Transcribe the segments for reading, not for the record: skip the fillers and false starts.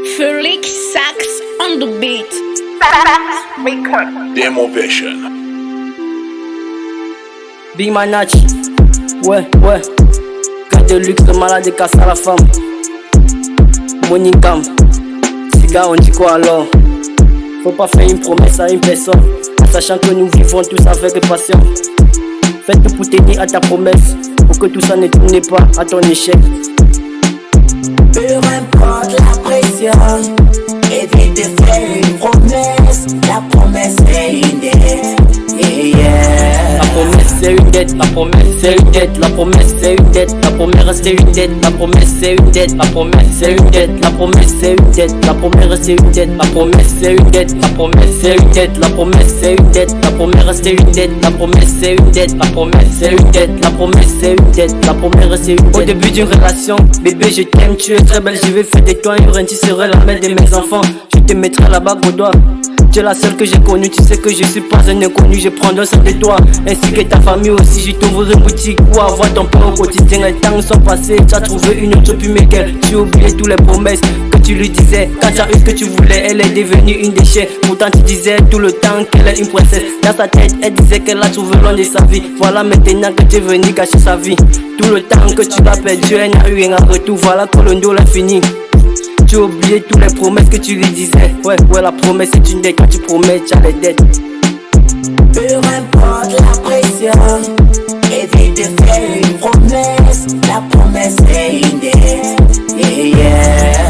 Felix Sax on the beat. Demovision. Big Manach, ouais. Que de luxe, le malade et casse à la femme. Monicam, cigare, on dit quoi alors? Faut pas faire une promesse à une personne, en sachant que nous vivons tous avec passion. Fais tout pour tenir à ta promesse, pour que tout ça ne tourne pas à ton échec. Peu importe la pression, évite de faire une promesse. La promesse c'est une dette. La promesse c'est une dette, la promesse c'est une dette, la promesse c'est une dette, la première c'est une dette, la promesse c'est une dette, la promesse c'est une dette, la promesse c'est une dette, la première c'est une dette, la promesse c'est une dette, la promesse c'est une dette, la promesse c'est une dette, la première c'est une dette, la promesse c'est une dette, la promesse c'est une dette, la promesse c'est une dette, la première c'est une dette. Au début d'une relation, bébé je t'aime, tu es très belle, je vais faire de toi une reine, tu serais la mère de mes enfants, je te mettrai la bague au doigt. Tu es la seule que j'ai connue, tu sais que je suis pas un inconnu. Je prendrai soin de toi, ainsi que ta famille aussi. Je t'ouvrirai une boutique pour avoir ton pain au quotidien. Les temps sont passés, tu as trouvé une autre puis Michael. Tu as oublié toutes les promesses que tu lui disais. Quand tu as eu ce que tu voulais, elle est devenue une déchet. Pourtant tu disais tout le temps qu'elle est une princesse. Dans sa tête, elle disait qu'elle a trouvé loin de sa vie. Voilà maintenant que tu es venu cacher sa vie. Tout le temps que tu l'as perdu, elle n'a eu rien à retour. Voilà que le dos l'a fini. Tu as oublié toutes les promesses que tu lui disais. Ouais, la promesse c'est une dette. Quand tu promets, tu as les dettes. Peu importe la pression, évite de faire une promesse. La promesse c'est une dette.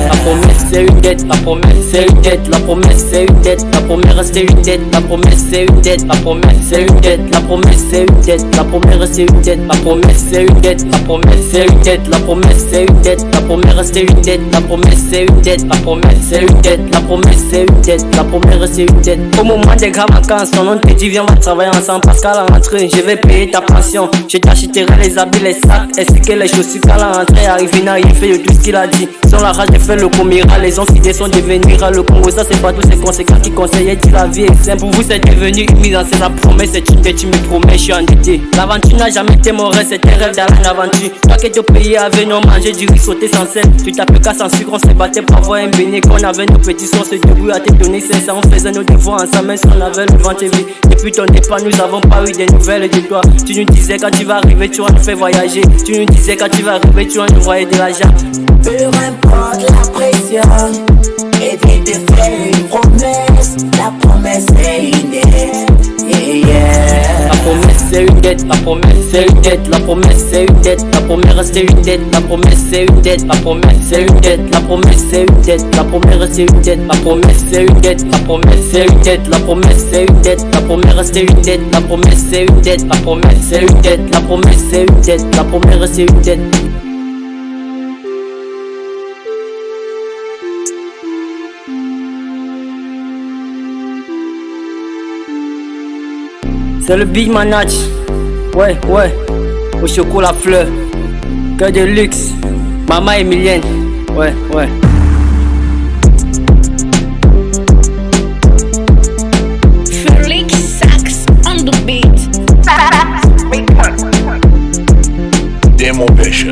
La promesse c'est une dette, la promesse c'est une dette, la promesse c'est une dette, la première c'est une dette, la promesse c'est une dette, la promesse c'est une dette, la promesse c'est une dette, la première c'est une dette, la promesse c'est une dette, la promesse c'est une dette, la promesse c'est une dette, la première c'est une dette, la promesse c'est une dette, la promesse c'est une dette, la promesse c'est une dette, la première c'est une dette. Au moment des grandes vacances, ton nom te dit viens on va travailler ensemble parce qu'à la rentrée je vais payer ta pension, je t'achèterai les habits, les sacs, ainsi que les chaussures qu'à la rentrée arrive, il n'a rien fait de tout ce qu'il a dit. Sans la rage de faire le comira, les hommes fidèles sont devenus rats. Le Congo ça c'est pas tous ces conséquences qui conseillaient dit la vie est simple. Pour vous c'est devenu une mise en scène, la promesse c'est une dette, tu me promets, je suis endetté. L'aventure n'a jamais été mon rêve, c'était un rêve d'aller en aventure. Toi qui te payais avec nos manger du riz sauté sans sel. Tu t'appelles qu'à sans sucre, on se battait pour avoir un béné. Qu'on avait nos petits sons, se débrouille à te donner 500. On faisait nos devoirs ensemble, même si on avait le ventre vide. Depuis ton départ, nous avons pas eu des nouvelles de toi. Tu nous disais quand tu vas arriver, tu vas nous faire voyager. Tu nous disais quand tu vas arriver, tu vas nous envoyer de l'argent. Peu importe la pression, évite de faire une promesse. La promesse c'est une dette. La promesse c'est une dette, la promesse c'est une dette, la promesse c'est une dette, la première c'est une dette, la promesse c'est une dette, la promesse c'est une dette, la promesse c'est une dette, la première c'est une dette, la promesse c'est une dette, la promesse c'est une dette, la promesse c'est une dette, la première c'est une dette, la promesse c'est une dette, la promesse c'est une dette, la promesse c'est une dette, la première c'est une dette. C'est le Big Manach, ouais, au chocolat fleur, que de luxe, maman Emilienne, ouais. Felix Sax on the beat. Demovision.